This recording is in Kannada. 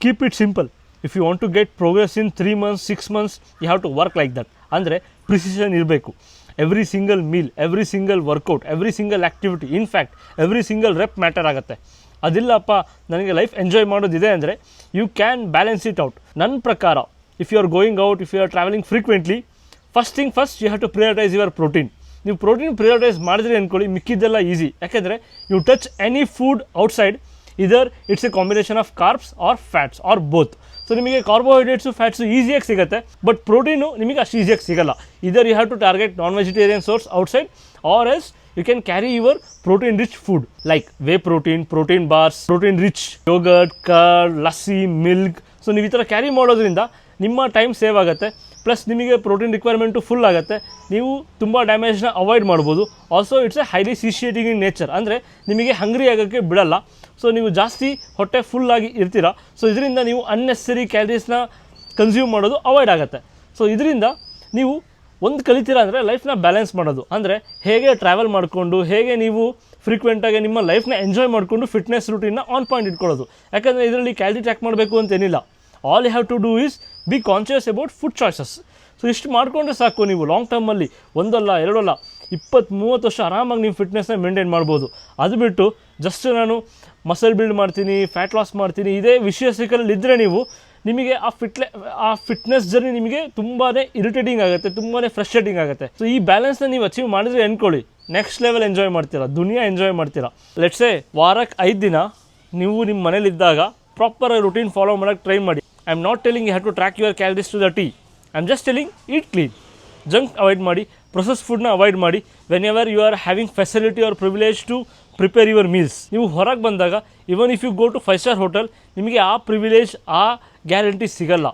Keep it simple. If you want to get progress in 3 months 6 months you have to work like that. ಅಂದರೆ ಪ್ರಿಸಿಷನ್ ಇರಬೇಕು. Every single meal, every single workout, every single activity, in fact every single rep matter ಆಗುತ್ತೆ. ಅದಿಲ್ಲಪ್ಪ ನನಗೆ ಲೈಫ್ ಎಂಜಾಯ್ ಮಾಡೋದಿದೆ ಅಂದರೆ you can balance it out. ನನ್ನ ಪ್ರಕಾರ if you are going out, if you are travelling frequently, first thing first you have to prioritise your protein. ನೀವು ಪ್ರೋಟೀನ್ ಪ್ರಿಯಾರಿಟೈಸ್ ಮಾಡಿದ್ರೆ ಅಂದ್ಕೊಳ್ಳಿ, ಮಿಕ್ಕಿದ್ದೆಲ್ಲ ಈಸಿ. ಯಾಕೆಂದರೆ you touch any food outside, either it's a combination of carbs or fats or both. So ನಿಮಗೆ ಕಾರ್ಬೋಹೈಡ್ರೇಟ್ಸು ಫ್ಯಾಟ್ಸು ಈಸಿಯಾಗಿ ಸಿಗುತ್ತೆ, ಬಟ್ ಪ್ರೋಟೀನು ನಿಮಗೆ ಅಷ್ಟು ಈಸಿಯಾಗಿ ಸಿಗಲ್ಲ. Either you have to target non vegetarian source outside, or else you can carry your protein rich food like whey protein, protein bars, protein rich yogurt, curd, lassi, milk. So ನೀವು ಈ ಥರ ಕ್ಯಾರಿ ಮಾಡೋದ್ರಿಂದ ನಿಮ್ಮ ಟೈಮ್ ಸೇವ್ ಆಗುತ್ತೆ, ಪ್ಲಸ್ ನಿಮಗೆ ಪ್ರೋಟೀನ್ ರಿಕ್ವೈರ್ಮೆಂಟು ಫುಲ್ ಆಗುತ್ತೆ. ನೀವು ತುಂಬ ಡ್ಯಾಮೇಜ್ನ ಅವಾಯ್ಡ್ ಮಾಡ್ಬೋದು. Also it's a highly satiating in nature, ಅಂದರೆ ನಿಮಗೆ ಹಂಗ್ರಿ ಆಗೋಕ್ಕೆ ಬಿಡಲ್ಲ. ಸೊ ನೀವು ಜಾಸ್ತಿ ಹೊಟ್ಟೆ ಫುಲ್ಲಾಗಿ ಇರ್ತೀರ. ಸೊ ಇದರಿಂದ ನೀವು ಅನ್ನೆಸರಿ ಕ್ಯಾಲರೀಸ್ನ ಕನ್ಸ್ಯೂಮ್ ಮಾಡೋದು ಅವಾಯ್ಡ್ ಆಗುತ್ತೆ. ಸೊ ಇದರಿಂದ ನೀವು ಒಂದು ಕಲಿತೀರ ಅಂದರೆ ಲೈಫ್ನ ಬ್ಯಾಲೆನ್ಸ್ ಮಾಡೋದು, ಅಂದರೆ ಹೇಗೆ ಟ್ರಾವೆಲ್ ಮಾಡಿಕೊಂಡು, ಹೇಗೆ ನೀವು ಫ್ರೀಕ್ವೆಂಟಾಗಿ ನಿಮ್ಮ ಲೈಫ್ನ ಎಂಜಾಯ್ ಮಾಡಿಕೊಂಡು ಫಿಟ್ನೆಸ್ ರೂಟೀನ್ನ ಆನ್ ಪಾಯಿಂಟ್ ಇಟ್ಕೊಳ್ಳೋದು. ಯಾಕಂದರೆ ಇದರಲ್ಲಿ ಕ್ಯಾಲರಿ ಟ್ರ್ಯಾಕ್ ಮಾಡಬೇಕು ಅಂತೇನಿಲ್ಲ. All you have to do is be conscious about food choices. So ಇಷ್ಟು ಮಾಡಿಕೊಂಡ್ರೆ ಸಾಕು, ನೀವು ಲಾಂಗ್ ಟರ್ಮಲ್ಲಿ ಒಂದಲ್ಲ ಎರಡಲ್ಲ 20-30 ವರ್ಷ ಆರಾಮಾಗಿ ನೀವು ಫಿಟ್ನೆಸ್ನ ಮೇಂಟೈನ್ ಮಾಡ್ಬೋದು. ಅದು ಬಿಟ್ಟು ಜಸ್ಟ್ ನಾನು ಮಸಲ್ ಬಿಲ್ಡ್ ಮಾಡ್ತೀನಿ, ಫ್ಯಾಟ್ ಲಾಸ್ ಮಾಡ್ತೀನಿ, ಇದೇ ವಿಷಯ ಸೈಕಲಲ್ಲಿ ಇದ್ದರೆ ನೀವು ನಿಮಗೆ ಆ ಫಿಟ್ನೆಸ್ ಜರ್ನಿ ನಿಮಗೆ ತುಂಬಾ ಇರಿಟೇಟಿಂಗ್ ಆಗುತ್ತೆ, ತುಂಬಾ ಫ್ರಸ್ಟ್ರೇಟಿಂಗ್ ಆಗುತ್ತೆ. ಸೊ ಈ ಬ್ಯಾಲೆನ್ಸ್ನ ನೀವು ಅಚೀವ್ ಮಾಡಿದ್ರೆ ಅಂದ್ಕೊಳ್ಳಿ, ನೆಕ್ಸ್ಟ್ ಲೆವೆಲ್ ಎಂಜಾಯ್ ಮಾಡ್ತೀರಾ, ದುನಿಯಾ ಎಂಜಾಯ್ ಮಾಡ್ತೀರಾ. ಲೆಟ್ಸೇ ವಾರಕ್ಕೆ 5 ದಿನ ನೀವು ನಿಮ್ಮ ಮನೇಲಿದ್ದಾಗ ಪ್ರಾಪರ್ ರೂಟೀನ್ ಫಾಲೋ ಮಾಡೋಕ್ಕೆ ಟ್ರೈ ಮಾಡಿ. I am not telling you have to track your calories to the T. I am just telling eat clean. Junk avoid ಮಾಡಿ, ಪ್ರೊಸೆಸ್ ಫುಡ್ನ ಅವಾಯ್ಡ್ ಮಾಡಿ. Whenever you are having facility or privilege to prepare your meals. ನೀವು ಹೊರಗೆ ಬಂದಾಗ even if you go to 5 star hotel, ನಿಮಗೆ ಆ ಪ್ರಿವಿಲೇಜ್, ಆ ಗ್ಯಾರಂಟಿ ಸಿಗಲ್ಲ.